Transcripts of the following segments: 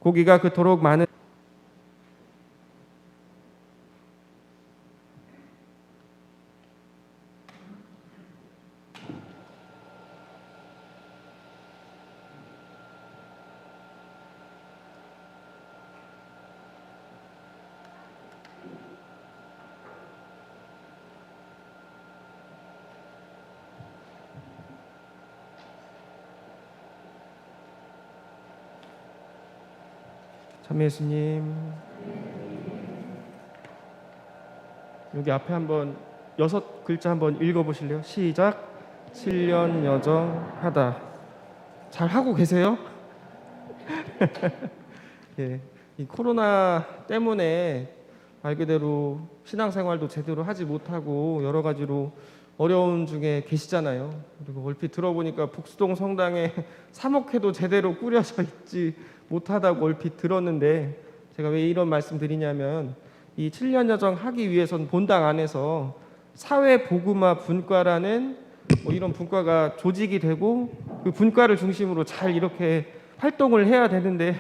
고기가 그토록 많은 참여 예수님, 여기 앞에 한번 6글자 한번 읽어보실래요? 시작. 7년 여정하다. 잘 하고 계세요? 예, 이 코로나 때문에 말 그대로 신앙생활도 제대로 하지 못하고 여러 가지로 어려운 중에 계시잖아요. 그리고 얼핏 들어보니까 북수동 성당에 사목회도 제대로 꾸려져 있지 못하다고 얼핏 들었는데, 제가 왜 이런 말씀 드리냐면 이 7년 여정 하기 위해선 본당 안에서 사회복음화 분과라는 이런 분과가 조직이 되고 그 분과를 중심으로 잘 이렇게 활동을 해야 되는데,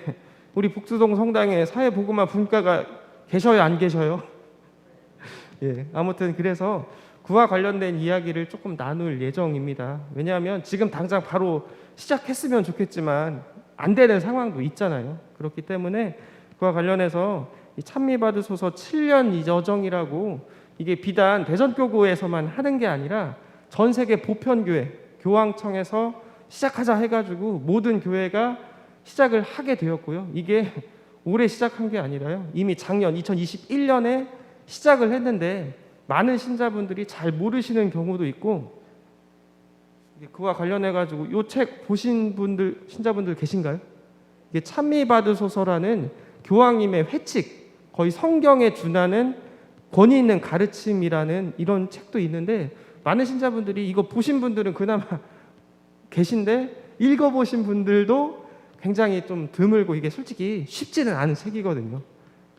우리 북수동 성당에 사회복음화 분과가 계셔요, 안 계셔요? 예, 아무튼 그래서 그와 관련된 이야기를 조금 나눌 예정입니다. 왜냐하면 지금 당장 바로 시작했으면 좋겠지만 안 되는 상황도 있잖아요. 그렇기 때문에 그와 관련해서 이 찬미받으소서 7년 여정이라고, 이게 비단 대전교구에서만 하는 게 아니라 전 세계 보편교회, 교황청에서 시작하자 해가지고 모든 교회가 시작을 하게 되었고요. 이게 올해 시작한 게 아니라요, 이미 작년 2021년에 시작을 했는데 많은 신자분들이 잘 모르시는 경우도 있고, 그와 관련해 가지고 이 책 보신 분들, 신자분들 계신가요? 이게 찬미받으소서라는 교황님의 회칙, 거의 성경에 준하는 권위 있는 가르침이라는 이런 책도 있는데, 많은 신자분들이 이거 보신 분들은 그나마 계신데 읽어보신 분들도 굉장히 좀 드물고, 이게 솔직히 쉽지는 않은 책이거든요.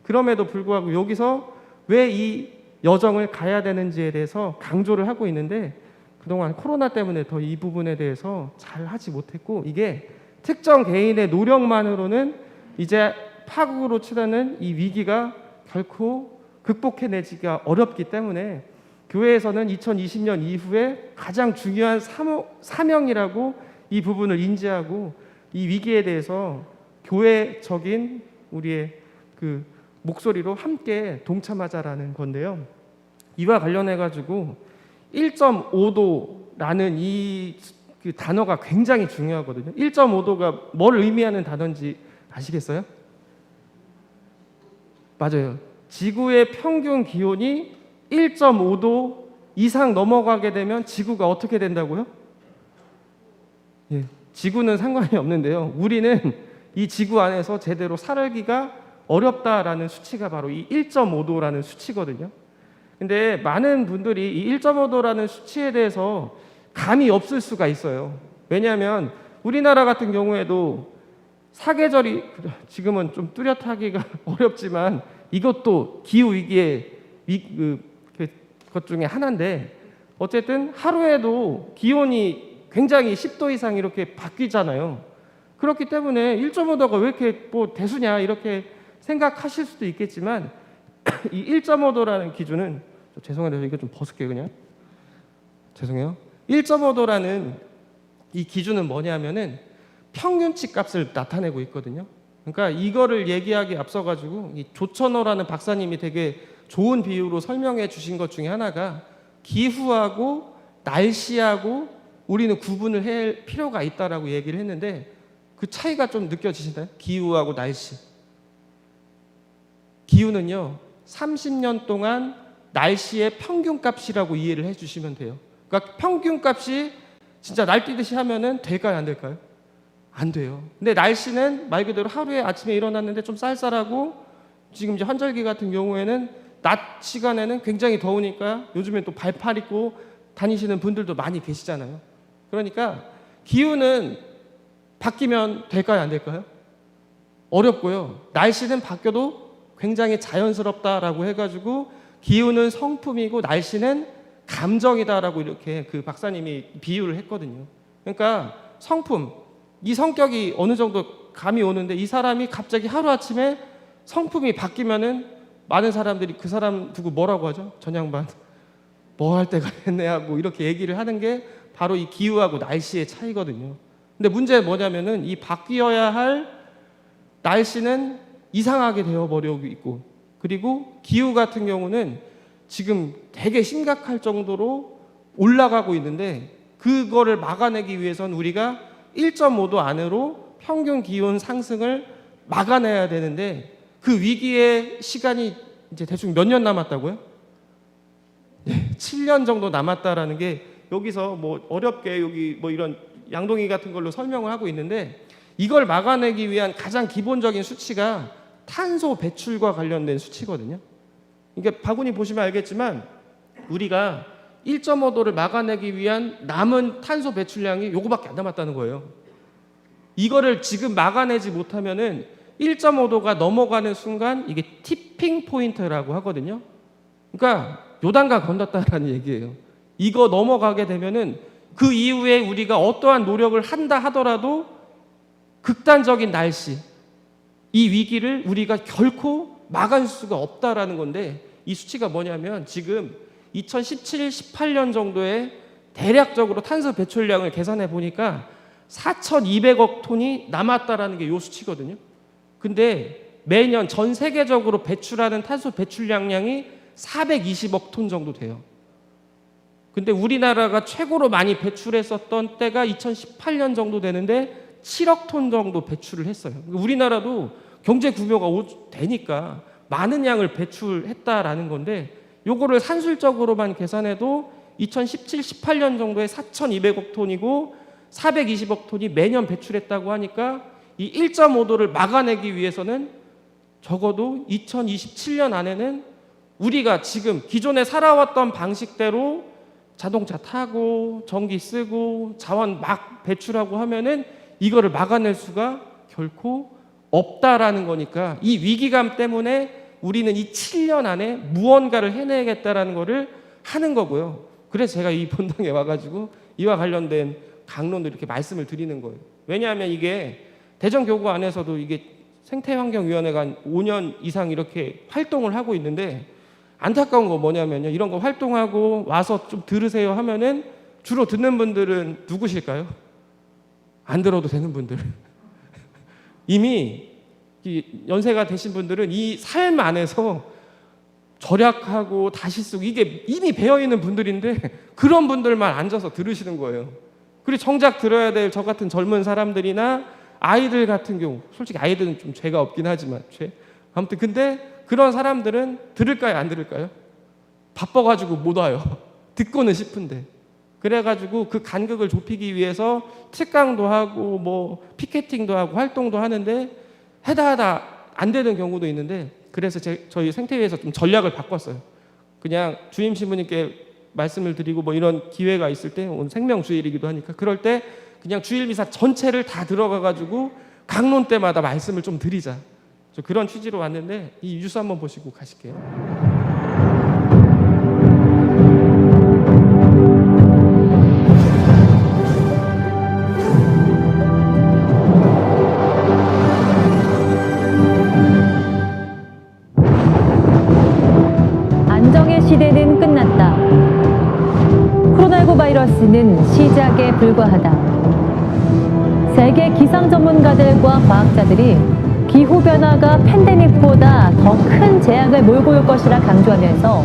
그럼에도 불구하고 여기서 왜 이 여정을 가야 되는지에 대해서 강조를 하고 있는데, 그동안 코로나 때문에 더 이 부분에 대해서 잘 하지 못했고, 이게 특정 개인의 노력만으로는 이제 파국으로 치닫는 이 위기가 결코 극복해내기가 어렵기 때문에 교회에서는 2020년 이후에 가장 중요한 사명이라고 이 부분을 인지하고 이 위기에 대해서 교회적인 우리의 그 목소리로 함께 동참하자라는 건데요. 이와 관련해 가지고 1.5도라는 이 그 단어가 굉장히 중요하거든요. 1.5도가 뭘 의미하는 단어인지 아시겠어요? 맞아요. 지구의 평균 기온이 1.5도 이상 넘어가게 되면 지구가 어떻게 된다고요? 예, 지구는 상관이 없는데요. 우리는 이 지구 안에서 제대로 살기가 어렵다라는 수치가 바로 이 1.5도라는 수치거든요. 근데 많은 분들이 이 1.5도라는 수치에 대해서 감이 없을 수가 있어요. 왜냐하면 우리나라 같은 경우에도 사계절이 지금은 좀 뚜렷하기가 어렵지만 이것도 기후 위기의 것 중에 하나인데, 어쨌든 하루에도 기온이 굉장히 10도 이상 이렇게 바뀌잖아요. 그렇기 때문에 1.5도가 왜 이렇게 뭐 대수냐 이렇게 생각하실 수도 있겠지만, 이 1.5도라는 기준은, 죄송해요, 이거 좀 벗을게요. 그냥 죄송해요. 1.5도라는 이 기준은 뭐냐면은 평균치 값을 나타내고 있거든요. 그러니까 이거를 얘기하기 앞서 가지고 이 조천호라는 박사님이 되게 좋은 비유로 설명해 주신 것 중에 하나가, 기후하고 날씨하고 우리는 구분을 할 필요가 있다라고 얘기를 했는데, 그 차이가 좀 느껴지시나요? 기후하고 날씨. 기후는요, 30년 동안 날씨의 평균값이라고 이해를 해주시면 돼요. 그러니까 평균값이 진짜 날뛰듯이 하면은 될까요, 안 될까요? 안 돼요. 근데 날씨는 말 그대로 하루에 아침에 일어났는데 좀 쌀쌀하고, 지금 이제 환절기 같은 경우에는 낮 시간에는 굉장히 더우니까 요즘엔 또 반팔 입고 다니시는 분들도 많이 계시잖아요. 그러니까 기후는 바뀌면 될까요, 안 될까요? 어렵고요. 날씨는 바뀌어도 굉장히 자연스럽다라고 해가지고, 기후는 성품이고 날씨는 감정이다라고 이렇게 그 박사님이 비유를 했거든요. 그러니까 성품, 이 성격이 어느 정도 감이 오는데 이 사람이 갑자기 하루아침에 성품이 바뀌면은 많은 사람들이 그 사람 두고 뭐라고 하죠? 전양반 뭐 할 때가 됐네 하고 이렇게 얘기를 하는 게 바로 이 기후하고 날씨의 차이거든요. 근데 문제는 뭐냐면은 이 바뀌어야 할 날씨는 이상하게 되어버리고 있고, 그리고 기후 같은 경우는 지금 되게 심각할 정도로 올라가고 있는데 그거를 막아내기 위해서는 우리가 1.5도 안으로 평균 기온 상승을 막아내야 되는데 그 위기의 시간이 이제 대충 몇 년 남았다고요? 7년 정도 남았다라는 게 여기서 뭐 어렵게 여기 뭐 이런 양동이 같은 걸로 설명을 하고 있는데 이걸 막아내기 위한 가장 기본적인 수치가 탄소 배출과 관련된 수치거든요. 그러니까 바구니 보시면 알겠지만 우리가 1.5도를 막아내기 위한 남은 탄소 배출량이 요거밖에 안 남았다는 거예요. 이거를 지금 막아내지 못하면은 1.5도가 넘어가는 순간 이게 티핑 포인트라고 하거든요. 그러니까 요단가 건넜다라는 얘기예요. 이거 넘어가게 되면은 그 이후에 우리가 어떠한 노력을 한다 하더라도 극단적인 날씨, 이 위기를 우리가 결코 막을 수가 없다라는 건데 이 수치가 뭐냐면 지금 2017, 18년 정도에 대략적으로 탄소 배출량을 계산해 보니까 4,200억 톤이 남았다라는 게 요 수치거든요. 근데 매년 전 세계적으로 배출하는 탄소 배출량이 420억 톤 정도 돼요. 근데 우리나라가 최고로 많이 배출했었던 때가 2018년 정도 되는데 7억 톤 정도 배출을 했어요. 우리나라도 경제 규모가 되니까 많은 양을 배출했다라는 건데 요거를 산술적으로만 계산해도 2017, 18년 정도에 4,200억 톤이고 420억 톤이 매년 배출했다고 하니까 이 1.5도를 막아내기 위해서는 적어도 2027년 안에는 우리가 지금 기존에 살아왔던 방식대로 자동차 타고 전기 쓰고 자원 막 배출하고 하면은 이거를 막아낼 수가 결코 없다라는 거니까 이 위기감 때문에 우리는 이 7년 안에 무언가를 해내겠다라는 거를 하는 거고요. 그래서 제가 이 본당에 와가지고 이와 관련된 강론도 이렇게 말씀을 드리는 거예요. 왜냐하면 이게 대전교구 안에서도 이게 생태환경위원회가 한 5년 이상 이렇게 활동을 하고 있는데 안타까운 거 뭐냐면요. 이런 거 활동하고 와서 좀 들으세요 하면은 주로 듣는 분들은 누구실까요? 안 들어도 되는 분들. 이미 연세가 되신 분들은 이 삶 안에서 절약하고 다시 쓰고 이게 이미 배어있는 분들인데 그런 분들만 앉아서 들으시는 거예요. 그리고 정작 들어야 될 저 같은 젊은 사람들이나 아이들 같은 경우, 솔직히 아이들은 좀 죄가 없긴 하지만 아무튼 근데 그런 사람들은 들을까요 안 들을까요? 바빠가지고 못 와요. 듣고는 싶은데. 그래가지고 그 간극을 좁히기 위해서 특강도 하고 뭐 피켓팅도 하고 활동도 하는데 하다 안 되는 경우도 있는데 그래서 저희 생태위에서 좀 전략을 바꿨어요. 그냥 주임 신부님께 말씀을 드리고 뭐 이런 기회가 있을 때 오늘 생명주일이기도 하니까 그럴 때 그냥 주일미사 전체를 다 들어가가지고 강론 때마다 말씀을 좀 드리자. 그런 취지로 왔는데 이 뉴스 한번 보시고 가실게요. 안정의 시대는 끝났다. 코로나19 바이러스는 시작에 불과하다. 세계 기상 전문가들과 과학자들이 기후변화가 팬데믹보다 더 큰 재앙을 몰고 올 것이라 강조하면서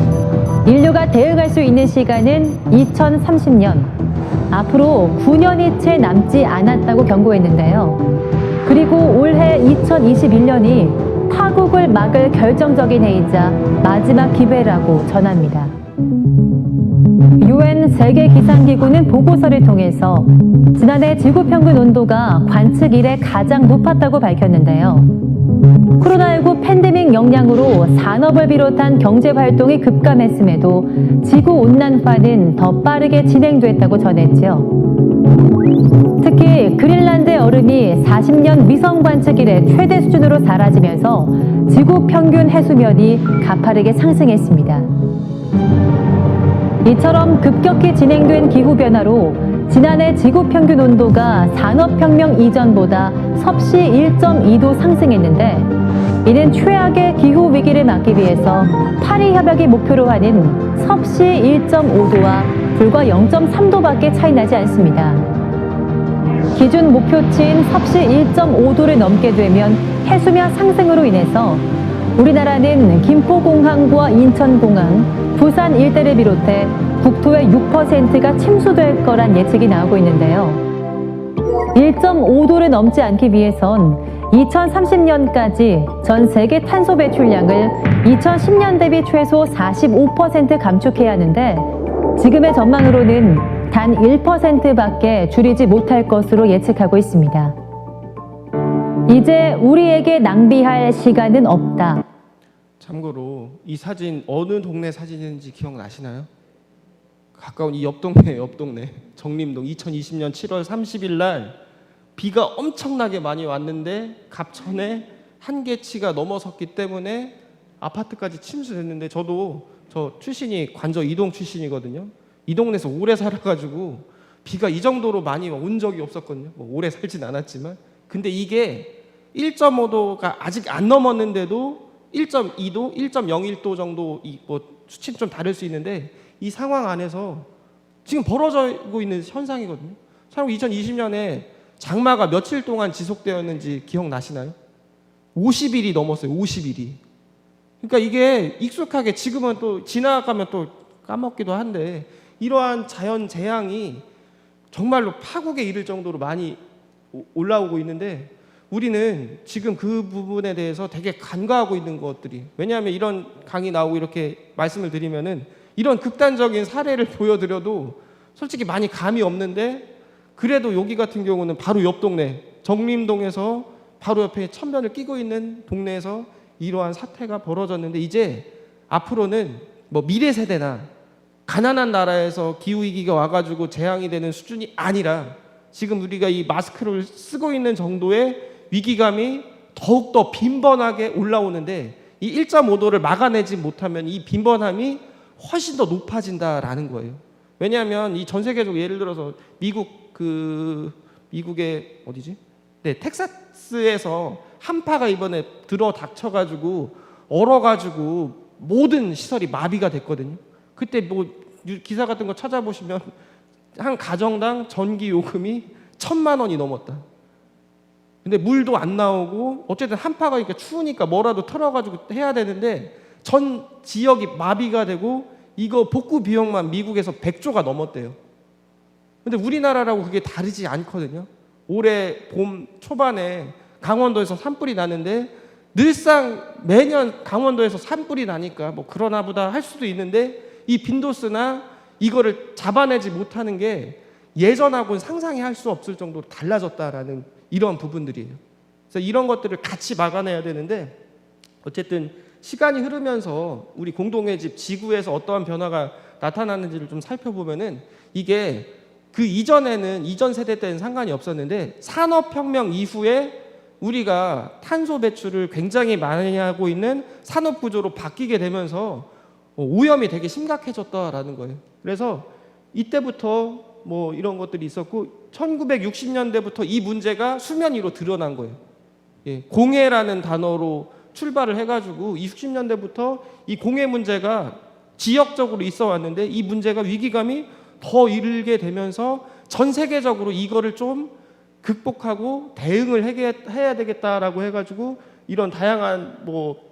인류가 대응할 수 있는 시간은 2030년, 앞으로 9년이 채 남지 않았다고 경고했는데요. 그리고 올해 2021년이 파국을 막을 결정적인 해이자 마지막 기회라고 전합니다. UN 세계기상기구는 보고서를 통해서 지난해 지구평균 온도가 관측 이래 가장 높았다고 밝혔는데요. 코로나19 팬데믹 영향으로 산업을 비롯한 경제활동이 급감했음에도 지구온난화는 더 빠르게 진행됐다고 전했죠. 특히 그린란드의 얼음이 40년 위성 관측 이래 최대 수준으로 사라지면서 지구 평균 해수면이 가파르게 상승했습니다. 이처럼 급격히 진행된 기후변화로 지난해 지구 평균 온도가 산업혁명 이전보다 섭씨 1.2도 상승했는데 이는 최악의 기후 위기를 막기 위해서 파리 협약이 목표로 하는 섭씨 1.5도와 불과 0.3도밖에 차이 나지 않습니다. 기준 목표치인 섭씨 1.5도를 넘게 되면 해수면 상승으로 인해서 우리나라는 김포공항과 인천공항, 부산 일대를 비롯해 국토의 6%가 침수될 거란 예측이 나오고 있는데요. 1.5도를 넘지 않기 위해선 2030년까지 전 세계 탄소 배출량을 2010년 대비 최소 45% 감축해야 하는데 지금의 전망으로는 단 1%밖에 줄이지 못할 것으로 예측하고 있습니다. 이제 우리에게 낭비할 시간은 없다. 참고로 이 사진 어느 동네 사진인지 기억나시나요? 가까운 이 옆 동네 정림동 2020년 7월 30일 날 비가 엄청나게 많이 왔는데 갑천에 한계치가 넘어섰기 때문에 아파트까지 침수됐는데 저 출신이 관저 이동 출신이거든요. 이 동네에서 오래 살아가지고 비가 이 정도로 많이 온 적이 없었거든요. 뭐 오래 살진 않았지만 근데 이게 1.5도가 아직 안 넘었는데도 1.2도, 1.01도 정도 뭐 수치는 좀 다를 수 있는데 이 상황 안에서 지금 벌어지고 있는 현상이거든요. 참 2020년에 장마가 며칠 동안 지속되었는지 기억나시나요? 50일이 넘었어요. 50일이. 그러니까 이게 익숙하게 지금은 또 지나가면 또 까먹기도 한데 이러한 자연 재앙이 정말로 파국에 이를 정도로 많이 올라오고 있는데 우리는 지금 그 부분에 대해서 되게 간과하고 있는 것들이 왜냐하면 이런 강의 나오고 이렇게 말씀을 드리면은 이런 극단적인 사례를 보여드려도 솔직히 많이 감이 없는데 그래도 여기 같은 경우는 바로 옆 동네 정림동에서 바로 옆에 천변을 끼고 있는 동네에서 이러한 사태가 벌어졌는데 이제 앞으로는 뭐 미래 세대나 가난한 나라에서 기후위기가 와가지고 재앙이 되는 수준이 아니라 지금 우리가 이 마스크를 쓰고 있는 정도의 위기감이 더욱더 빈번하게 올라오는데 이 1.5도를 막아내지 못하면 이 빈번함이 훨씬 더 높아진다라는 거예요. 왜냐하면 이 전 세계적으로 예를 들어서 미국의 어디지? 네, 텍사스에서 한파가 이번에 들어 닥쳐가지고 얼어가지고 모든 시설이 마비가 됐거든요. 그때 뭐 기사 같은 거 찾아보시면 한 가정당 전기 요금이 1,000만 원이 넘었다. 근데 물도 안 나오고 어쨌든 한파가 그러니까 추우니까 뭐라도 털어가지고 해야 되는데 전 지역이 마비가 되고 이거 복구 비용만 미국에서 100조가 넘었대요. 근데 우리나라라고 그게 다르지 않거든요. 올해 봄 초반에 강원도에서 산불이 나는데 늘상 매년 강원도에서 산불이 나니까 뭐 그러나 보다 할 수도 있는데 이 빈도수나 이거를 잡아내지 못하는 게 예전하고는 상상이 할 수 없을 정도로 달라졌다라는 이런 부분들이에요. 그래서 이런 것들을 같이 막아내야 되는데 어쨌든 시간이 흐르면서 우리 공동의 집 지구에서 어떠한 변화가 나타나는지를 좀 살펴보면은 이게 그 이전에는 이전 세대 때는 상관이 없었는데 산업혁명 이후에 우리가 탄소 배출을 굉장히 많이 하고 있는 산업 구조로 바뀌게 되면서 오염이 되게 심각해졌다라는 거예요. 그래서 이때부터 뭐 이런 것들이 있었고 1960년대부터 이 문제가 수면 위로 드러난 거예요. 예, 공해라는 단어로 출발을 해가지고 60년대부터 이 공해 문제가 지역적으로 있어 왔는데 이 문제가 위기감이 더 일게 되면서 전 세계적으로 이거를 좀 극복하고 대응을 해야 되겠다라고 해가지고 이런 다양한 뭐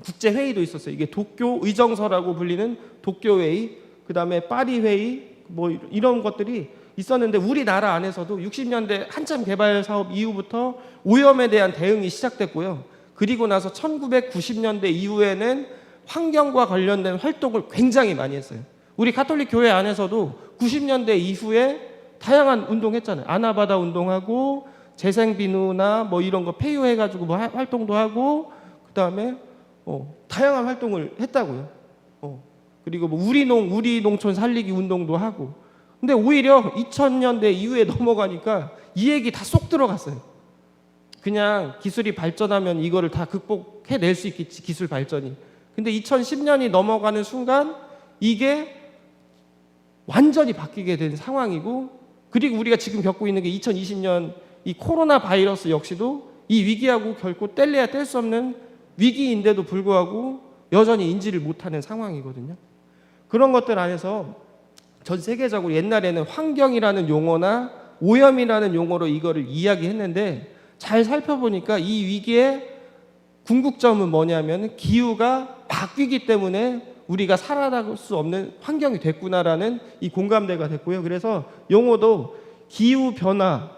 국제 회의도 있었어요. 이게 도쿄 의정서라고 불리는 도쿄 회의, 그 다음에 파리 회의, 뭐 이런 것들이 있었는데 우리나라 안에서도 60년대 한참 개발 사업 이후부터 오염에 대한 대응이 시작됐고요. 그리고 나서 1990년대 이후에는 환경과 관련된 활동을 굉장히 많이 했어요. 우리 가톨릭 교회 안에서도 90년대 이후에 다양한 운동했잖아요. 아나바다 운동하고 재생비누나 뭐 이런 거 폐유해가지고 뭐 활동도 하고 그 다음에 다양한 활동을 했다고요. 그리고 뭐 우리 농촌 살리기 운동도 하고. 근데 오히려 2000년대 이후에 넘어가니까 이 얘기 다 쏙 들어갔어요. 그냥 기술이 발전하면 이거를 다 극복해낼 수 있겠지, 기술 발전이. 근데 2010년이 넘어가는 순간 이게 완전히 바뀌게 된 상황이고 그리고 우리가 지금 겪고 있는 게 2020년 이 코로나 바이러스 역시도 이 위기하고 결코 뗄래야 뗄 수 없는 위기인데도 불구하고 여전히 인지를 못하는 상황이거든요. 그런 것들 안에서 전 세계적으로 옛날에는 환경이라는 용어나 오염이라는 용어로 이거를 이야기했는데 잘 살펴보니까 이 위기의 궁극점은 뭐냐면 기후가 바뀌기 때문에 우리가 살아나갈 수 없는 환경이 됐구나라는 이 공감대가 됐고요. 그래서 용어도 기후 변화,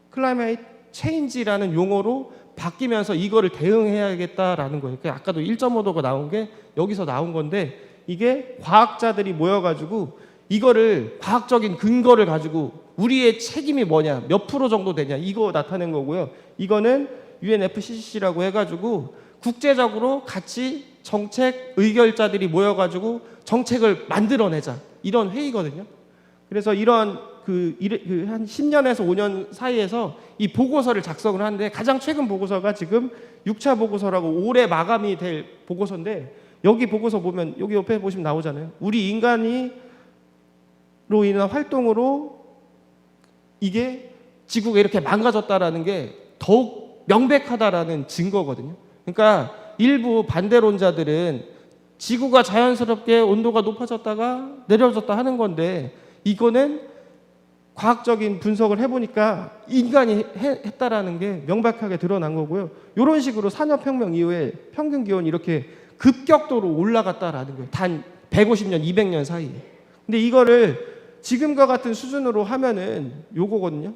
클라이메이트 체인지라는 용어로 바뀌면서 이거를 대응해야겠다라는 거예요. 아까도 1.5도가 나온 게 여기서 나온 건데 이게 과학자들이 모여가지고 이거를 과학적인 근거를 가지고 우리의 책임이 뭐냐, 몇 프로 정도 되냐 이거 나타낸 거고요. 이거는 UNFCCC라고 해가지고 국제적으로 같이 정책 의결자들이 모여가지고 정책을 만들어내자 이런 회의거든요. 그래서 이런 한 10년에서 5년 사이에서 이 보고서를 작성을 하는데 가장 최근 보고서가 지금 6차 보고서라고 올해 마감이 될 보고서인데 여기 보고서 보면 여기 옆에 보시면 나오잖아요. 우리 인간이 로 인한 활동으로 이게 지구가 이렇게 망가졌다라는 게 더욱 명백하다라는 증거거든요. 그러니까 일부 반대론자들은 지구가 자연스럽게 온도가 높아졌다가 내려졌다 하는 건데 이거는 과학적인 분석을 해보니까 인간이 했다라는 게 명백하게 드러난 거고요. 이런 식으로 산업혁명 이후에 평균 기온이 이렇게 급격도로 올라갔다라는 거예요. 단 150년, 200년 사이에. 근데 이거를 지금과 같은 수준으로 하면은 요거거든요.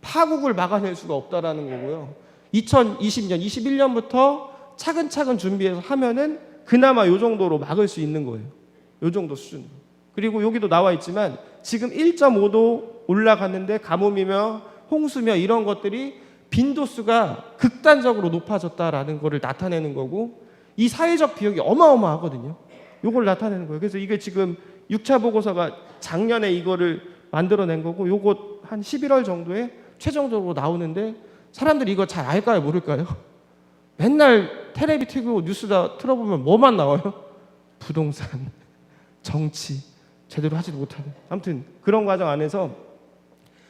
파국을 막아낼 수가 없다라는 거고요. 2020년, 21년부터 차근차근 준비해서 하면은 그나마 요 정도로 막을 수 있는 거예요. 요 정도 수준. 그리고 여기도 나와 있지만 지금 1.5도 올라갔는데 가뭄이며 홍수며 이런 것들이 빈도수가 극단적으로 높아졌다라는 거를 나타내는 거고 이 사회적 비용이 어마어마하거든요. 요걸 나타내는 거예요. 그래서 이게 지금 6차 보고서가 작년에 이거를 만들어낸 거고 요거 한 11월 정도에 최종적으로 나오는데 사람들이 이거 잘 알까요? 모를까요? 맨날 텔레비 틀고 뉴스다 틀어보면 뭐만 나와요? 부동산, 정치 제대로 하지도 못하는 아무튼 그런 과정 안에서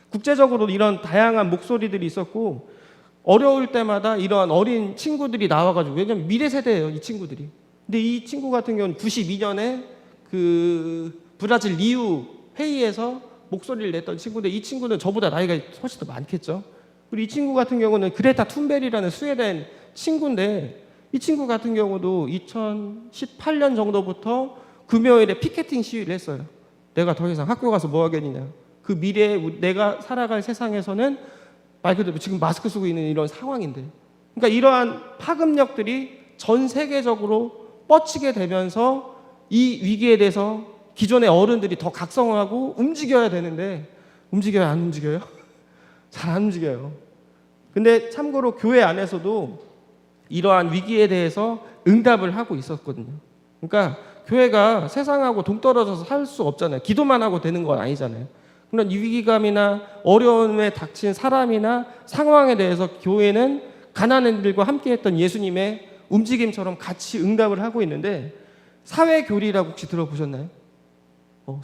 국제적으로 이런 다양한 목소리들이 있었고 어려울 때마다 이러한 어린 친구들이 나와가지고 왜냐면 미래 세대예요 이 친구들이. 근데 이 친구 같은 경우는 92년에 그 브라질 리우 회의에서 목소리를 냈던 친구인데 이 친구는 저보다 나이가 훨씬 더 많겠죠. 그리고 이 친구 같은 경우는 그레타 툰베리라는 스웨덴 친구인데 이 친구 같은 경우도 2018년 정도부터 금요일에 피켓팅 시위를 했어요. 내가 더 이상 학교 가서 뭐 하겠느냐. 그 미래에 내가 살아갈 세상에서는 말 그대로 지금 마스크 쓰고 있는 이런 상황인데 그러니까 이러한 파급력들이 전 세계적으로 뻗치게 되면서 이 위기에 대해서 기존의 어른들이 더 각성하고 움직여야 되는데 움직여요? 안 움직여요? 잘 안 움직여요. 근데 참고로 교회 안에서도 이러한 위기에 대해서 응답을 하고 있었거든요. 그러니까 교회가 세상하고 동떨어져서 살 수 없잖아요. 기도만 하고 되는 건 아니잖아요. 그런 위기감이나 어려움에 닥친 사람이나 상황에 대해서 교회는 가난한들과 함께했던 예수님의 움직임처럼 같이 응답을 하고 있는데 사회교리라고 혹시 들어보셨나요?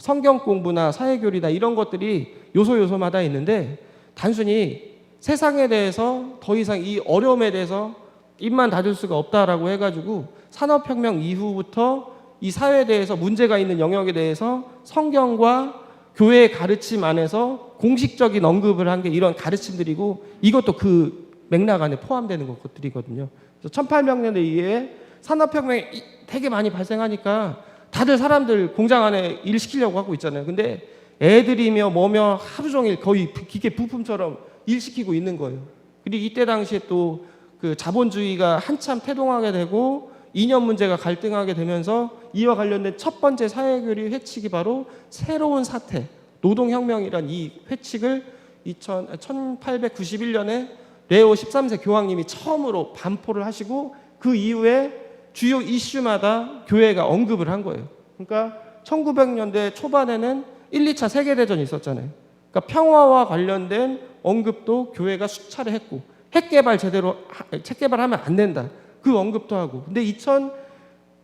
성경 공부나 사회교리나 이런 것들이 요소마다 있는데 단순히 세상에 대해서 더 이상 이 어려움에 대해서 입만 닫을 수가 없다라고 해가지고 산업혁명 이후부터 이 사회에 대해서 문제가 있는 영역에 대해서 성경과 교회의 가르침 안에서 공식적인 언급을 한 게 이런 가르침들이고 이것도 그 맥락 안에 포함되는 것들이거든요. 그래서 1800년대 이후에 산업혁명이 되게 많이 발생하니까 다들 사람들 공장 안에 일 시키려고 하고 있잖아요. 근데 애들이며 뭐며 하루 종일 거의 기계 부품처럼 일 시키고 있는 거예요. 그리고 이때 당시에 또 그 자본주의가 한참 태동하게 되고 이념 문제가 갈등하게 되면서 이와 관련된 첫 번째 사회교리 회칙이 바로 새로운 사태, 노동혁명이란 이 회칙을 1891년에 레오 13세 교황님이 처음으로 반포를 하시고 그 이후에 주요 이슈마다 교회가 언급을 한 거예요. 그러니까 1900년대 초반에는 1, 2차 세계대전이 있었잖아요. 그러니까 평화와 관련된 언급도 교회가 수차례 했고 핵 개발하면 안 된다. 그 언급도 하고. 근데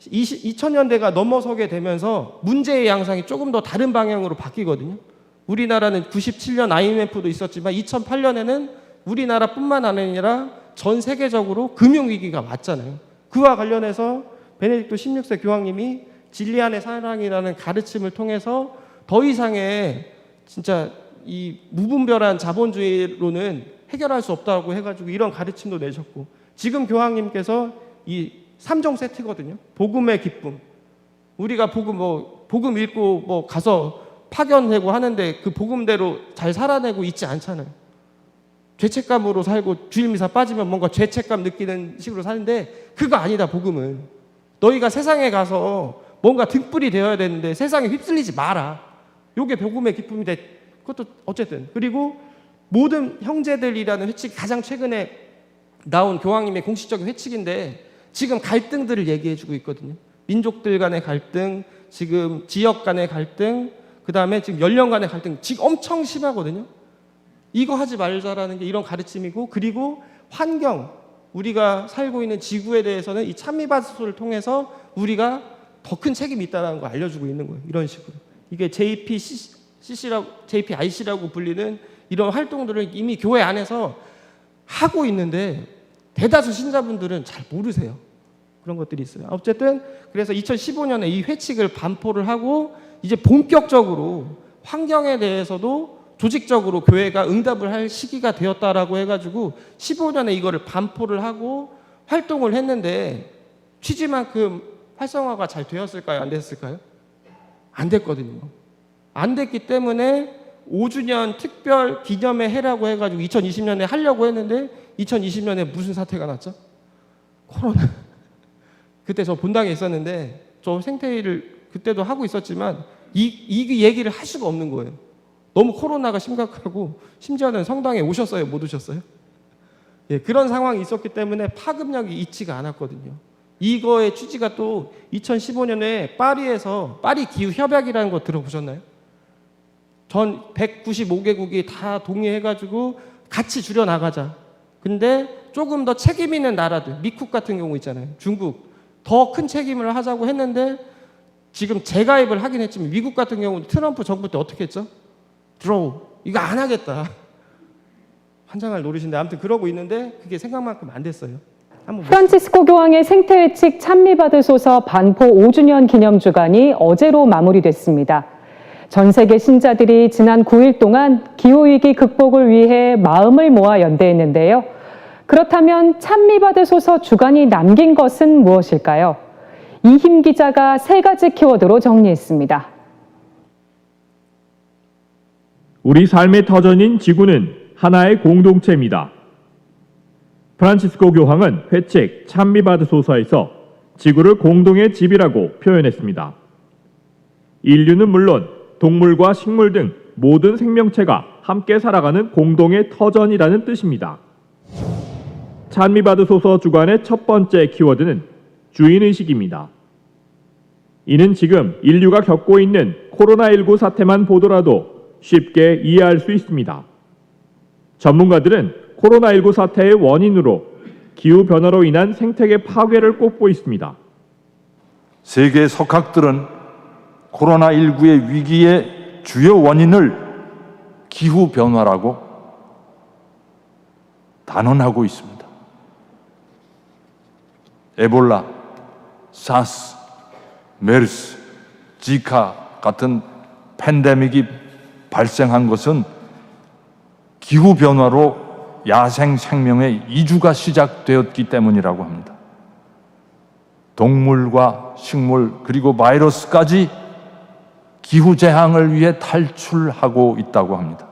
2000년대가 넘어서게 되면서 문제의 양상이 조금 더 다른 방향으로 바뀌거든요. 우리나라는 97년 IMF도 있었지만 2008년에는 우리나라뿐만 아니라 전 세계적으로 금융위기가 왔잖아요. 그와 관련해서 베네딕토 16세 교황님이 진리 안의 사랑이라는 가르침을 통해서 더 이상의 진짜 이 무분별한 자본주의로는 해결할 수 없다고 해가지고 이런 가르침도 내셨고, 지금 교황님께서 이 3종 세트거든요. 복음의 기쁨. 우리가 복음 읽고 가서 파견되고 하는데 그 복음대로 잘 살아내고 있지 않잖아요. 죄책감으로 살고 주일미사 빠지면 뭔가 죄책감 느끼는 식으로 사는데 그거 아니다. 복음은 너희가 세상에 가서 뭔가 등불이 되어야 되는데 세상에 휩쓸리지 마라. 요게 복음의 기쁨인데, 그것도 어쨌든. 그리고 모든 형제들이라는 회칙이 가장 최근에 나온 교황님의 공식적인 회칙인데 지금 갈등들을 얘기해주고 있거든요. 민족들 간의 갈등, 지금 지역 간의 갈등, 그 다음에 지금 연령 간의 갈등 지금 엄청 심하거든요. 이거 하지 말자라는 게 이런 가르침이고, 그리고 환경, 우리가 살고 있는 지구에 대해서는 이 찬미바드소를 통해서 우리가 더 큰 책임이 있다는 걸 알려주고 있는 거예요. 이런 식으로. 이게 JPIC라고 불리는 이런 활동들을 이미 교회 안에서 하고 있는데 대다수 신자분들은 잘 모르세요. 그런 것들이 있어요. 어쨌든 그래서 2015년에 이 회칙을 반포를 하고 이제 본격적으로 환경에 대해서도 조직적으로 교회가 응답을 할 시기가 되었다라고 해가지고 15년에 이거를 반포를 하고 활동을 했는데 취지만큼 활성화가 잘 되었을까요? 안 됐을까요? 안 됐거든요. 안 됐기 때문에 5주년 특별 기념의 해라고 해가지고 2020년에 하려고 했는데 2020년에 무슨 사태가 났죠? 코로나. 그때 저 본당에 있었는데 저 생태일을 그때도 하고 있었지만 이 얘기를 할 수가 없는 거예요. 너무 코로나가 심각하고 심지어는 성당에 오셨어요? 못 오셨어요? 예, 그런 상황이 있었기 때문에 파급력이 있지가 않았거든요. 이거의 취지가 또 2015년에 파리에서 파리 기후 협약이라는 거 들어보셨나요? 전 195개국이 다 동의해가지고 같이 줄여 나가자. 근데 조금 더 책임 있는 나라들, 미국 같은 경우 있잖아요. 중국 더 큰 책임을 하자고 했는데 지금 재가입을 하긴 했지만 미국 같은 경우는 트럼프 정부 때 어떻게 했죠? 드로우 이거 안 하겠다. 환장할 노릇인데 아무튼 그러고 있는데 그게 생각만큼 안 됐어요. 프란치스코 교황의 생태회칙 찬미받으소서 반포 5주년 기념주간이 어제로 마무리됐습니다. 전 세계 신자들이 지난 9일 동안 기후위기 극복을 위해 마음을 모아 연대했는데요. 그렇다면 찬미받으소서 주간이 남긴 것은 무엇일까요? 이힘 기자가 3가지 키워드로 정리했습니다. 우리 삶의 터전인 지구는 하나의 공동체입니다. 프란치스코 교황은 회칙 찬미받으소서에서 지구를 공동의 집이라고 표현했습니다. 인류는 물론 동물과 식물 등 모든 생명체가 함께 살아가는 공동의 터전이라는 뜻입니다. 찬미받으소서 주간의 첫 번째 키워드는 주인의식입니다. 이는 지금 인류가 겪고 있는 코로나19 사태만 보더라도 쉽게 이해할 수 있습니다. 전문가들은 코로나19 사태의 원인으로 기후변화로 인한 생태계 파괴를 꼽고 있습니다. 세계 석학들은 코로나19의 위기의 주요 원인을 기후변화라고 단언하고 있습니다. 에볼라, 사스, 메르스, 지카 같은 팬데믹이 발생한 것은 기후변화로 야생 생명의 이주가 시작되었기 때문이라고 합니다. 동물과 식물 그리고 바이러스까지 기후재앙을 위해 탈출하고 있다고 합니다.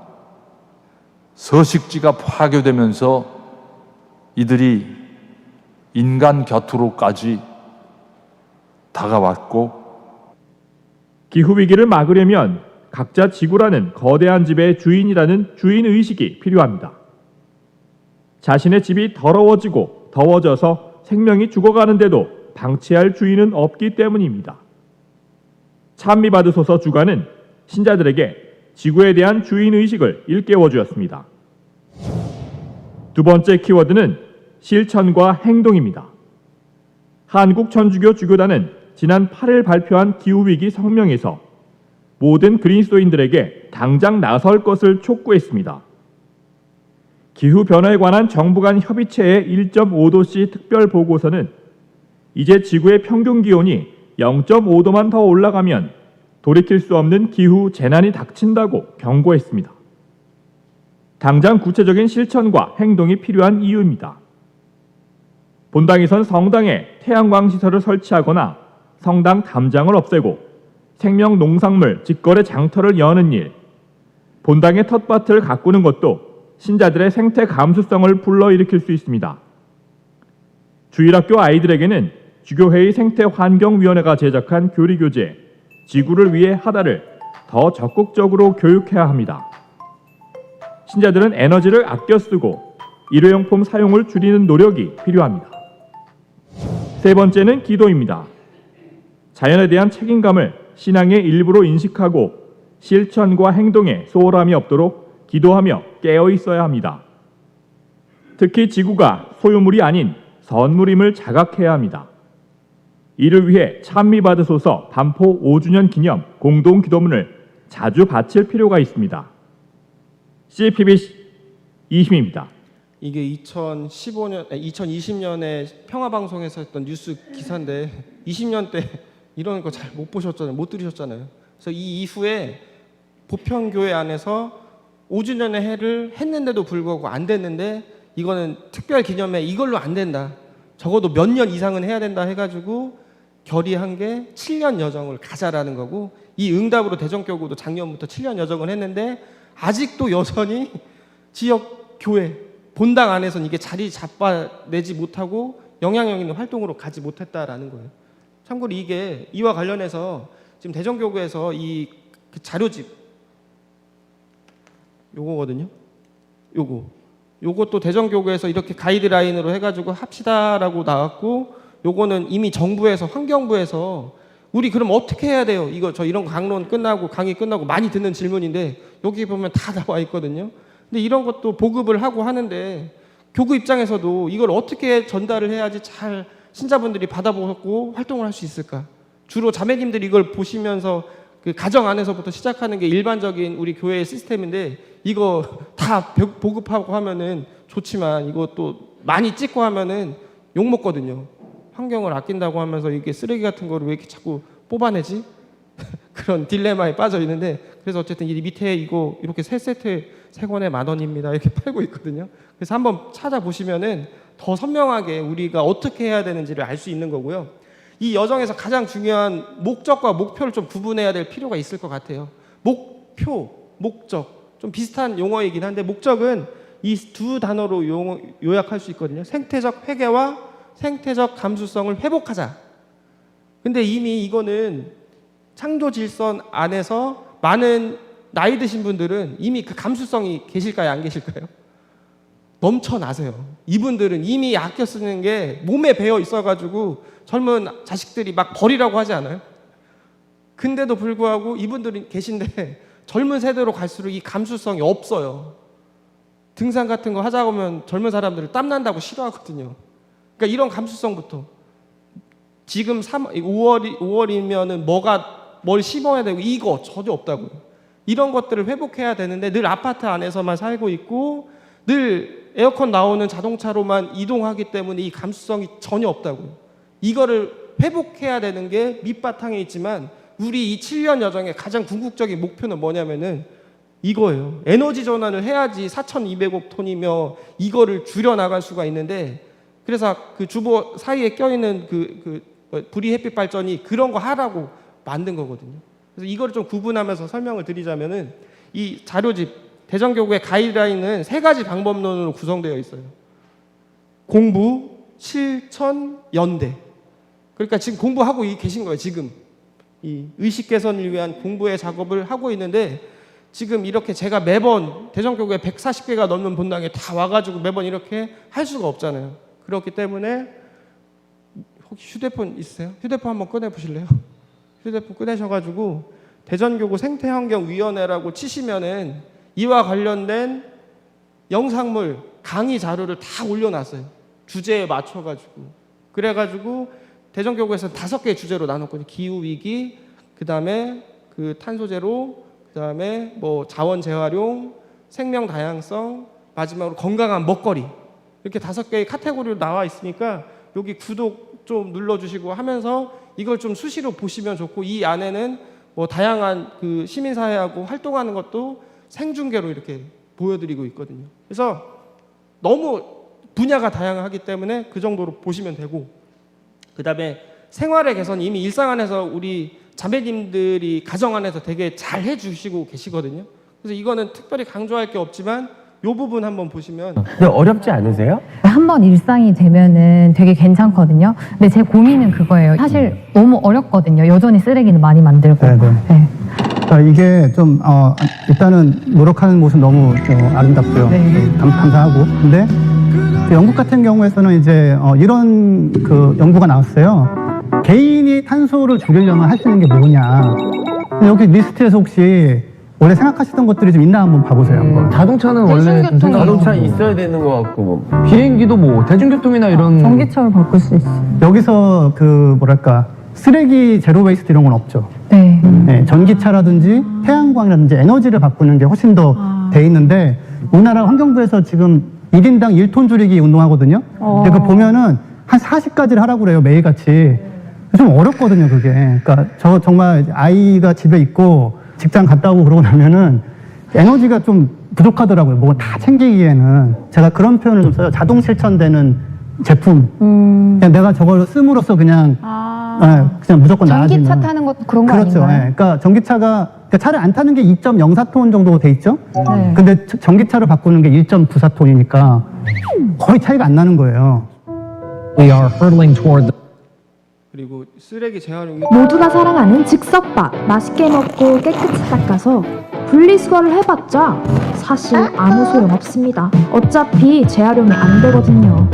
서식지가 파괴되면서 이들이 인간 곁으로까지 다가왔고, 기후위기를 막으려면 각자 지구라는 거대한 집의 주인이라는 주인의식이 필요합니다. 자신의 집이 더러워지고 더워져서 생명이 죽어가는데도 방치할 주인은 없기 때문입니다. 찬미받으소서 주간은 신자들에게 지구에 대한 주인의식을 일깨워 주었습니다. 두 번째 키워드는 실천과 행동입니다. 한국천주교 주교단은 지난 8일 발표한 기후위기 성명에서 모든 그리스도인들에게 당장 나설 것을 촉구했습니다. 기후변화에 관한 정부 간 협의체의 1.5도씨 특별 보고서는 이제 지구의 평균 기온이 0.5도만 더 올라가면 돌이킬 수 없는 기후 재난이 닥친다고 경고했습니다. 당장 구체적인 실천과 행동이 필요한 이유입니다. 본당에선 성당에 태양광 시설을 설치하거나 성당 담장을 없애고 생명 농산물 직거래 장터를 여는 일, 본당의 텃밭을 가꾸는 것도 신자들의 생태 감수성을 불러일으킬 수 있습니다. 주일학교 아이들에게는 주교회의 생태환경위원회가 제작한 교리교재 지구를 위해 하다를 더 적극적으로 교육해야 합니다. 신자들은 에너지를 아껴 쓰고 일회용품 사용을 줄이는 노력이 필요합니다. 세 번째는 기도입니다. 자연에 대한 책임감을 신앙의 일부로 인식하고 실천과 행동에 소홀함이 없도록 기도하며 깨어 있어야 합니다. 특히 지구가 소유물이 아닌 선물임을 자각해야 합니다. 이를 위해 찬미받으소서 반포 5주년 기념 공동 기도문을 자주 바칠 필요가 있습니다. CPBC 이힘입니다. 이게 2020년에 평화방송에서 했던 뉴스 기사인데 20년 때 이런 거 잘 못 보셨잖아요. 못 들으셨잖아요. 그래서 이 이후에 보편교회 안에서 5주년의 해를 했는데도 불구하고 안 됐는데 이거는 특별 기념회 이걸로 안 된다. 적어도 몇 년 이상은 해야 된다 해가지고 결의한 게 7년 여정을 가자라는 거고 이 응답으로 대전교구도 작년부터 7년 여정을 했는데 아직도 여전히 지역 교회 본당 안에서는 이게 자리 잡아내지 못하고 영향력 있는 활동으로 가지 못했다라는 거예요. 참고로 이게 이와 관련해서 지금 대전교구에서 이 자료집 요거거든요. 요것도 대전교구에서 이렇게 가이드라인으로 해가지고 합시다라고 나왔고 요거는 이미 정부에서 환경부에서 우리 그럼 어떻게 해야 돼요? 저 이런 강론 끝나고 강의 끝나고 많이 듣는 질문인데 여기 보면 다 나와 있거든요. 근데 이런 것도 보급을 하고 하는데 교구 입장에서도 이걸 어떻게 전달을 해야지 잘 신자분들이 받아보고 활동을 할 수 있을까? 주로 자매님들이 이걸 보시면서 그 가정 안에서부터 시작하는 게 일반적인 우리 교회의 시스템인데 이거 다 보급하고 하면은 좋지만 이것도 많이 찍고 하면은 욕 먹거든요. 환경을 아낀다고 하면서 이게 쓰레기 같은 거를 왜 이렇게 자꾸 뽑아내지? 그런 딜레마에 빠져 있는데 그래서 어쨌든 이 밑에 이거 이렇게 세 세트 세 권에 10,000원입니다 이렇게 팔고 있거든요. 그래서 한번 찾아보시면은 더 선명하게 우리가 어떻게 해야 되는지를 알 수 있는 거고요. 이 여정에서 가장 중요한 목적과 목표를 좀 구분해야 될 필요가 있을 것 같아요. 목표, 목적 좀 비슷한 용어이긴 한데 목적은 이 두 단어로 요약할 수 있거든요. 생태적 회개와 생태적 감수성을 회복하자. 근데 이미 이거는 창조 질선 안에서 많은 나이 드신 분들은 이미 그 감수성이 계실까요? 안 계실까요? 넘쳐나세요. 이분들은 이미 아껴 쓰는 게 몸에 배어 있어가지고 젊은 자식들이 막 버리라고 하지 않아요? 근데도 불구하고 이분들이 계신데 젊은 세대로 갈수록 이 감수성이 없어요. 등산 같은 거 하자고 하면 젊은 사람들은 땀난다고 싫어하거든요. 그러니까 이런 감수성부터 지금 5월이면은 뭘 심어야 되고 이거 전혀 없다고요. 이런 것들을 회복해야 되는데 늘 아파트 안에서만 살고 있고 늘 에어컨 나오는 자동차로만 이동하기 때문에 이 감수성이 전혀 없다고요. 이거를 회복해야 되는 게 밑바탕에 있지만 우리 이 7년 여정의 가장 궁극적인 목표는 뭐냐면은 이거예요. 에너지 전환을 해야지 4,200억 톤이며 이거를 줄여나갈 수가 있는데 그래서 그 주보 사이에 껴있는 불이 햇빛 발전이 그런 거 하라고 만든 거거든요. 그래서 이거를 좀 구분하면서 설명을 드리자면은 이 자료집 대전교구의 가이드라인은 3가지 방법론으로 구성되어 있어요. 공부, 실천, 연대. 그러니까 지금 공부하고 계신 거예요. 지금 이 의식 개선을 위한 공부의 작업을 하고 있는데 지금 이렇게 제가 매번 대전교구에 140개가 넘는 본당에 다 와가지고 매번 이렇게 할 수가 없잖아요. 그렇기 때문에 혹시 휴대폰 있으세요? 휴대폰 한번 꺼내보실래요? 휴대폰 꺼내셔가지고 대전교구 생태환경위원회라고 치시면은 이와 관련된 영상물 강의 자료를 다 올려놨어요. 주제에 맞춰가지고. 그래가지고 대전교구에서 5개의 주제로 나눴거든요. 기후위기, 그 다음에 그 탄소 제로, 그다음에 뭐 자원 재활용, 생명 다양성, 마지막으로 건강한 먹거리, 이렇게 5개의 카테고리로 나와 있으니까 여기 구독 좀 눌러주시고 하면서 이걸 좀 수시로 보시면 좋고, 이 안에는 뭐 다양한 그 시민사회하고 활동하는 것도 생중계로 이렇게 보여드리고 있거든요. 그래서 너무 분야가 다양하기 때문에 그 정도로 보시면 되고, 그 다음에 생활의 개선, 이미 일상 안에서 우리 자매님들이 가정 안에서 되게 잘 해주시고 계시거든요. 그래서 이거는 특별히 강조할 게 없지만 이 부분 한번 보시면. 근데 어렵지 않으세요? 한번 일상이 되면은 되게 괜찮거든요. 근데 제 고민은 그거예요. 사실 너무 어렵거든요. 여전히 쓰레기는 많이 만들고. 네네. 네. 자, 이게 좀 일단은 노력하는 모습 너무 아름답고요. 네. 감사하고. 근데 그 영국 같은 경우에서는 이제 이런 그 연구가 나왔어요. 개인이 탄소를 줄이려면 할 수 있는 게 뭐냐. 근데 여기 리스트에서 혹시 원래 생각하시던 것들이 좀 있나 한번 봐보세요. 한번. 자동차는 원래 좀 자동차 있어야 되는 것 같고 뭐 비행기도 뭐 대중교통이나 이런 전기차로 바꿀 수 있어요. 여기서 그 뭐랄까 쓰레기 제로 웨이스트 이런 건 없죠. 네. 네, 전기차라든지 태양광이라든지 에너지를 바꾸는 게 훨씬 더 돼 있는데, 우리나라 환경부에서 지금 1인당 1톤 줄이기 운동하거든요. 근데 그 보면은 한 40가지를 하라고 그래요, 매일같이. 좀 어렵거든요, 그게. 그러니까 저 정말 아이가 집에 있고 직장 갔다 오고 그러고 나면은 에너지가 좀 부족하더라고요. 뭐 다 챙기기에는. 제가 그런 표현을 좀 써요. 자동 실천되는 제품. 그냥 내가 저걸 씀으로써 그냥 그냥 무조건 나아지는. 전기차 타는 것도 그런 거 그렇죠. 아닌가요? 예. 그러니까 전기차가 차를 안 타는 게 2.04톤 정도 돼 있죠. 네. 근데 전기차로 바꾸는 게 1.94톤이니까 거의 차이가 안 나는 거예요. We are hurtling toward the 그리고 쓰레기 재활용이 모두가 사랑하는 즉석밥. 맛있게 먹고 깨끗이 닦아서 분리수거를 해봤자 사실 아무 소용 없습니다. 어차피 재활용이 안 되거든요.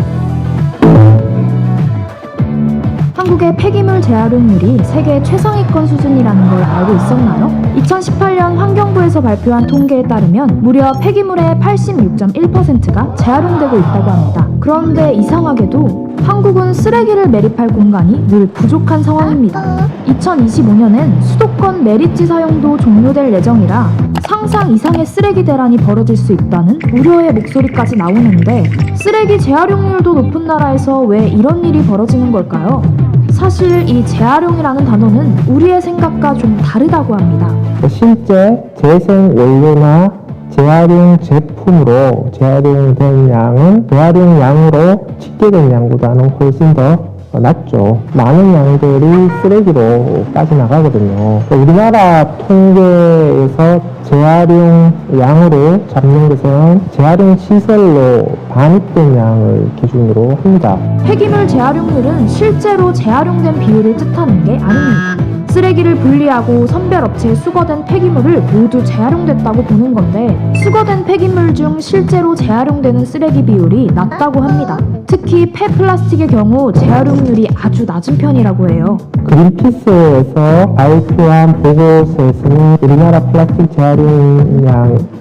한국의 폐기물 재활용률이 세계 최상위권 수준이라는 걸 알고 있었나요? 2018년 환경부에서 발표한 통계에 따르면 무려 폐기물의 86.1%가 재활용되고 있다고 합니다. 그런데 이상하게도 한국은 쓰레기를 매립할 공간이 늘 부족한 상황입니다. 2025년엔 수도권 매립지 사용도 종료될 예정이라 상상 이상의 쓰레기 대란이 벌어질 수 있다는 우려의 목소리까지 나오는데, 쓰레기 재활용률도 높은 나라에서 왜 이런 일이 벌어지는 걸까요? 사실 이 재활용이라는 단어는 우리의 생각과 좀 다르다고 합니다. 실제 재생 원료나 재활용 제품으로 재활용된 양은 재활용 양으로 집계된 양보다는 훨씬 더 낮죠. 많은 양들이 쓰레기로 빠져나가거든요. 우리나라 통계에서 재활용 양으로 잡는 것은 재활용 시설로 반입된 양을 기준으로 합니다. 폐기물 재활용률은 실제로 재활용된 비율을 뜻하는 게 아닙니다. 쓰레기를 분리하고 선별업체에 수거된 폐기물을 모두 재활용됐다고 보는 건데, 수거된 폐기물 중 실제로 재활용되는 쓰레기 비율이 낮다고 합니다. 특히 폐플라스틱의 경우 재활용률이 아주 낮은 편이라고 해요. 그린피스에서 발표한 보고서에서는 우리나라 플라스틱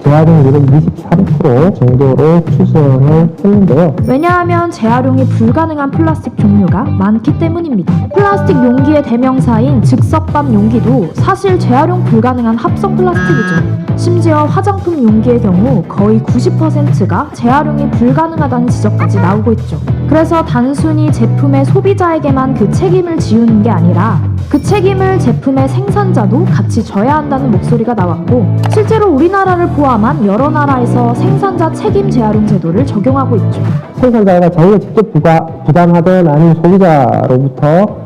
재활용률은 23% 정도로 추정을 했는데요. 왜냐하면 재활용이 불가능한 플라스틱 종류가 많기 때문입니다. 플라스틱 용기의 대명사인 즉석밥 용기도 사실 재활용 불가능한 합성 플라스틱이죠. 심지어 화장품 용기의 경우 거의 90%가 재활용이 불가능하다는 지적까지 나오고 있죠. 그래서 단순히 제품의 소비자에게만 그 책임을 지우는 게 아니라 그 책임을 제품의 생산자도 같이 져야 한다는 목소리가 나왔고, 실제로 우리나라를 포함한 여러 나라에서 생산자 책임 재활용 제도를 적용하고 있죠. 생산자가 자기가 직접 부담하든 아니면 소비자로부터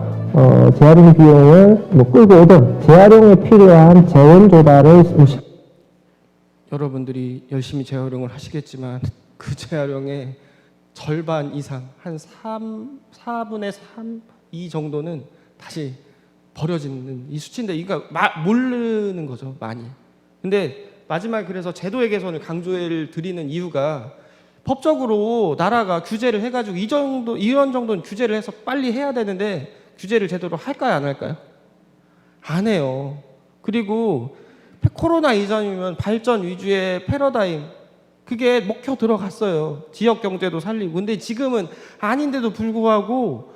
재활용 비용을 끌고 오든 재활용에 필요한 재원 조달을 여러분들이 열심히 재활용을 하시겠지만 그 재활용의 절반 이상, 한 4분의 3, 2 정도는 다시 버려지는 이 수치인데, 이거 모르는 거죠, 많이. 근데 마지막에 그래서 제도의 개선을 강조를 드리는 이유가, 법적으로 나라가 규제를 해가지고 이런 정도는 규제를 해서 빨리 해야 되는데 규제를 제대로 할까요, 안 할까요? 안 해요. 그리고 코로나 이전이면 발전 위주의 패러다임, 그게 먹혀 들어갔어요. 지역 경제도 살리고. 근데 지금은 아닌데도 불구하고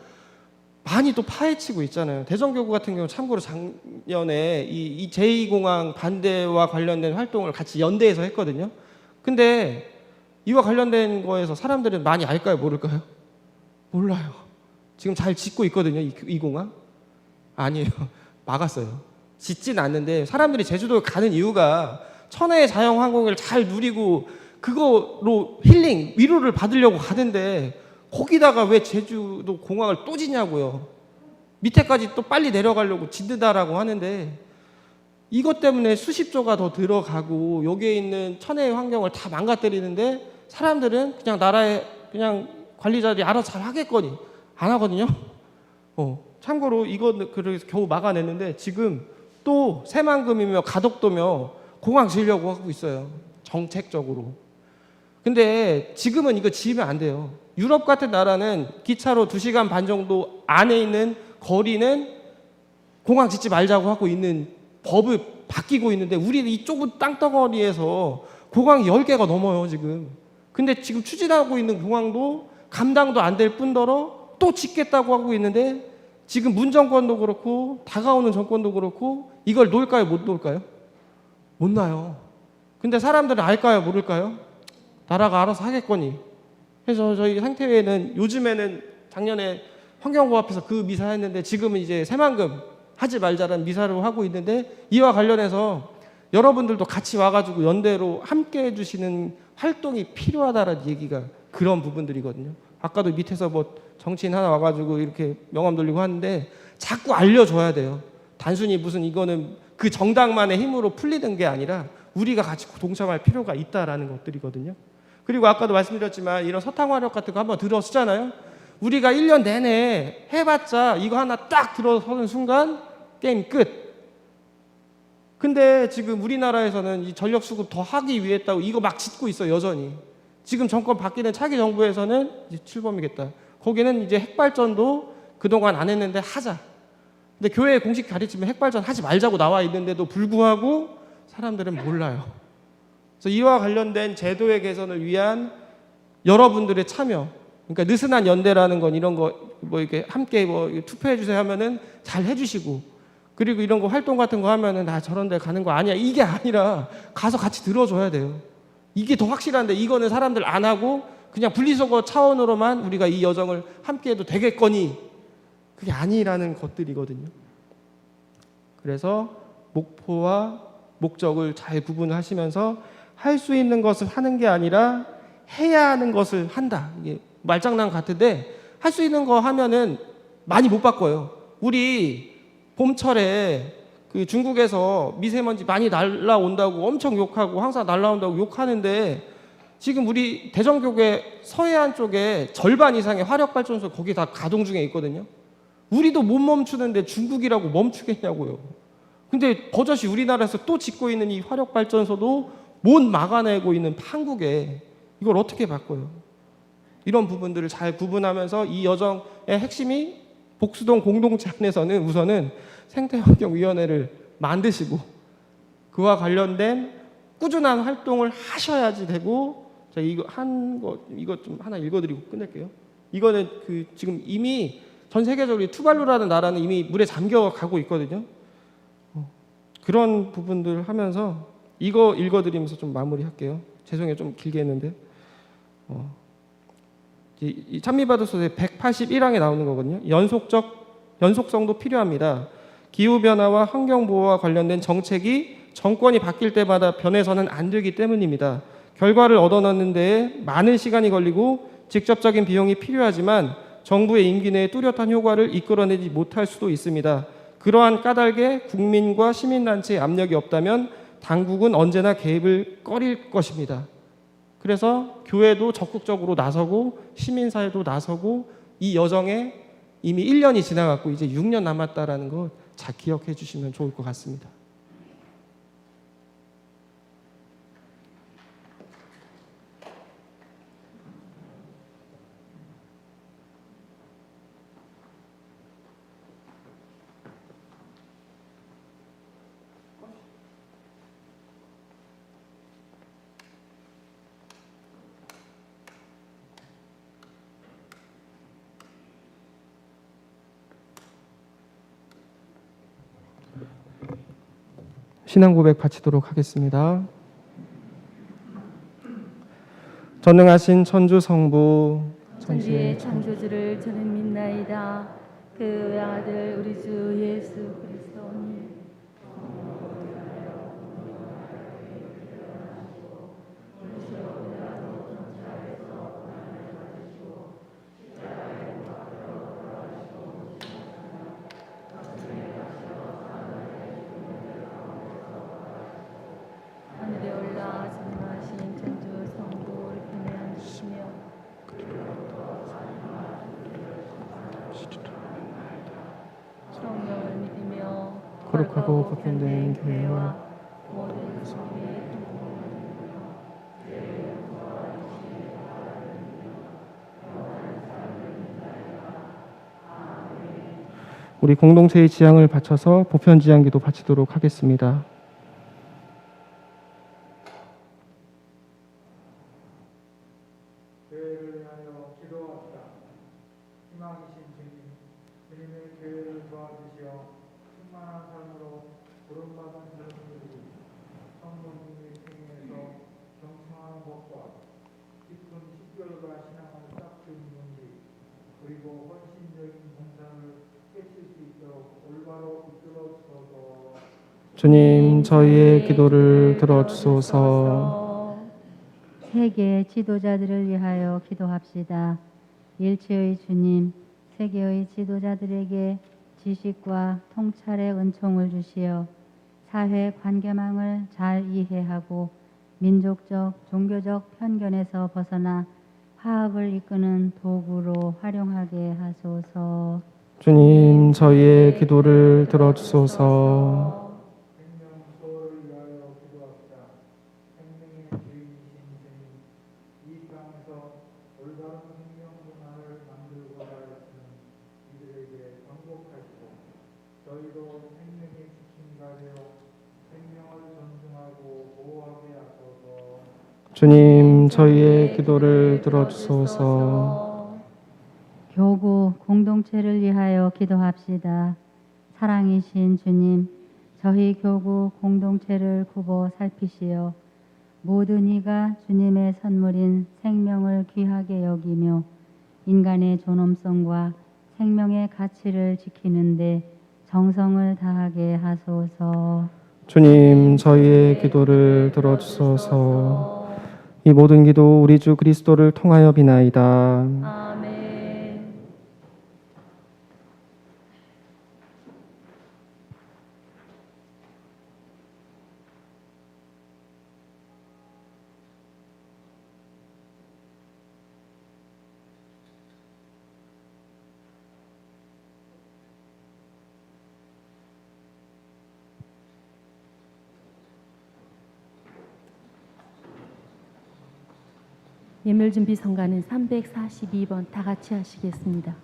많이 또 파헤치고 있잖아요. 대전교구 같은 경우 참고로 작년에 이 제2공항 반대와 관련된 활동을 같이 연대해서 했거든요. 근데 이와 관련된 거에서 사람들은 많이 알까요? 모를까요? 몰라요. 지금 잘 짓고 있거든요. 이 공항. 아니에요. 막았어요. 짓진 않는데 사람들이 제주도에 가는 이유가 천혜의 자연환경을 잘 누리고 그거로 힐링, 위로를 받으려고 가는데 거기다가 왜 제주도 공항을 또 짓냐고요. 밑에까지 또 빨리 내려가려고 짓는다라고 하는데 이것 때문에 수십조가 더 들어가고 여기에 있는 천혜의 환경을 다 망가뜨리는데 사람들은 그냥 나라의 그냥 관리자들이 알아서 잘 하겠거니 안 하거든요. 참고로 이거 그래서 겨우 막아냈는데 지금 또 새만금이며 가덕도며 공항 지으려고 하고 있어요. 정책적으로. 근데 지금은 이거 지으면 안 돼요. 유럽 같은 나라는 기차로 2시간 반 정도 안에 있는 거리는 공항 짓지 말자고 하고 있는 법을 바뀌고 있는데 우리는 이 좁은 땅덩어리에서 공항이 10개가 넘어요 지금. 근데 지금 추진하고 있는 공항도 감당도 안 될 뿐더러 또 짓겠다고 하고 있는데 지금 문 정권도 그렇고 다가오는 정권도 그렇고 이걸 놓을까요? 못 놓을까요? 못 놔요. 근데 사람들은 알까요? 모를까요? 나라가 알아서 하겠거니. 그래서 저희 상태회는 요즘에는 작년에 환경부 앞에서 그 미사 했는데 지금은 이제 새만금 하지 말자라는 미사를 하고 있는데 이와 관련해서 여러분들도 같이 와가지고 연대로 함께 해주시는 활동이 필요하다라는 얘기가 그런 부분들이거든요. 아까도 밑에서 뭐 정치인 하나 와가지고 이렇게 명함 돌리고 하는데 자꾸 알려줘야 돼요. 단순히 무슨 이거는 그 정당만의 힘으로 풀리는 게 아니라 우리가 같이 동참할 필요가 있다라는 것들이거든요. 그리고 아까도 말씀드렸지만 이런 서탕화력 같은 거 한번 들어쓰잖아요. 우리가 1년 내내 해봤자 이거 하나 딱 들어서는 순간 게임 끝. 근데 지금 우리나라에서는 이 전력 수급 더 하기 위해 했다고 이거 막 짓고 있어 여전히. 지금 정권 바뀌는 차기 정부에서는 이제 출범이겠다. 거기는 이제 핵발전도 그동안 안 했는데 하자. 근데 교회 공식 가르치면 핵발전 하지 말자고 나와 있는데도 불구하고 사람들은 몰라요. 그래서 이와 관련된 제도의 개선을 위한 여러분들의 참여, 그러니까 느슨한 연대라는 건 이런 거 뭐 이렇게 함께 뭐 투표해 주세요 하면은 잘 해주시고, 그리고 이런 거 활동 같은 거 하면은 나 저런 데 가는 거 아니야 이게 아니라 가서 같이 들어줘야 돼요. 이게 더 확실한데 이거는 사람들 안 하고 그냥 분리수거 차원으로만 우리가 이 여정을 함께 해도 되겠거니 그게 아니라는 것들이거든요. 그래서 목표와 목적을 잘 구분하시면서 할 수 있는 것을 하는 게 아니라 해야 하는 것을 한다. 이게 말장난 같은데 할 수 있는 거 하면은 많이 못 바꿔요. 우리 봄철에 그 중국에서 미세먼지 많이 날라온다고 엄청 욕하고 항상 날라온다고 욕하는데 지금 우리 대전교계 서해안 쪽에 절반 이상의 화력발전소 거기 다 가동 중에 있거든요. 우리도 못 멈추는데 중국이라고 멈추겠냐고요. 근데 버젓이 우리나라에서 또 짓고 있는 이 화력발전소도 못 막아내고 있는 판국에 이걸 어떻게 바꿔요? 이런 부분들을 잘 구분하면서 이 여정의 핵심이 복수동 공동체 안에서는 우선은 생태환경위원회를 만드시고 그와 관련된 꾸준한 활동을 하셔야지 되고, 제가 이거 좀 하나 읽어드리고 끝낼게요. 이거는 그 지금 이미 전 세계적으로 투발루라는 나라는 이미 물에 잠겨 가고 있거든요. 그런 부분들 하면서 이거 읽어드리면서 좀 마무리할게요. 죄송해요, 좀 길게 했는데. 이 찬미바도서의 181항에 나오는 거거든요. 연속성도 필요합니다. 기후변화와 환경보호와 관련된 정책이 정권이 바뀔 때마다 변해서는 안 되기 때문입니다. 결과를 얻어내는 데에 많은 시간이 걸리고 직접적인 비용이 필요하지만 정부의 임기 내에 뚜렷한 효과를 이끌어내지 못할 수도 있습니다. 그러한 까닭에 국민과 시민단체의 압력이 없다면 당국은 언제나 개입을 꺼릴 것입니다. 그래서 교회도 적극적으로 나서고 시민사회도 나서고 이 여정에 이미 1년이 지나갔고 이제 6년 남았다라는 거 잘 기억해 주시면 좋을 것 같습니다. 신앙 고백 바치도록 하겠습니다. 전능하신 천주 성부 천지의 창조주를 저는 믿나이다. 그 아들 우리 주 예수 그리스도니 하늘에 올라 전능하신 천주 성부를 편에 앉으시며 성령을 믿으며 거룩하고 보편된 교회와 모든 성의 우리 공동체의 지향을 바쳐서 보편 지향기도 바치도록 하겠습니다. 교회를 위하여 기도합시다. 희망이신 주님, 주님의 교회를 도와주시어 충만한 삶으로 부름받은 사람들이 성령님의 생애에서 경청하는 것과 깊은 식별과 신앙을 쌓기 있는지 그리고 헌신적인 봉사를 깨칠 수 있도록 올바로 이끌어 주소서. 주님, 저희의 기도를 들어주소서. 세계 지도자들을 위하여 기도합시다. 일체의 주님, 세계의 지도자들에게 지식과 통찰의 은총을 주시어 사회 관계망을 잘 이해하고 민족적, 종교적 편견에서 벗어나 화합을 이끄는 도구로 활용하게 하소서. 주님, 저희의 기도를 들어주소서. 생명소를 위하여 기도합시다. 생명의 주인이신 주님, 이 땅에서 올바른 생명 문화를 만들고자 하시는 이들에게 정복하시고 저희도 생명의 지킴이가 되어 생명을 존중하고 보호하게 하소서. 주님, 저희의 기도를 들어주소서. 교구 공동체를 위하여 기도합시다. 사랑이신 주님, 저희 교구 공동체를 굽어 살피시어 모든 이가 주님의 선물인 생명을 귀하게 여기며 인간의 존엄성과 생명의 가치를 지키는데 정성을 다하게 하소서. 주님, 저희의 기도를 들어주소서. 이 모든 기도 우리 주 그리스도를 통하여 비나이다. 아멘. 예물준비 성가는 342번 다 같이 하시겠습니다.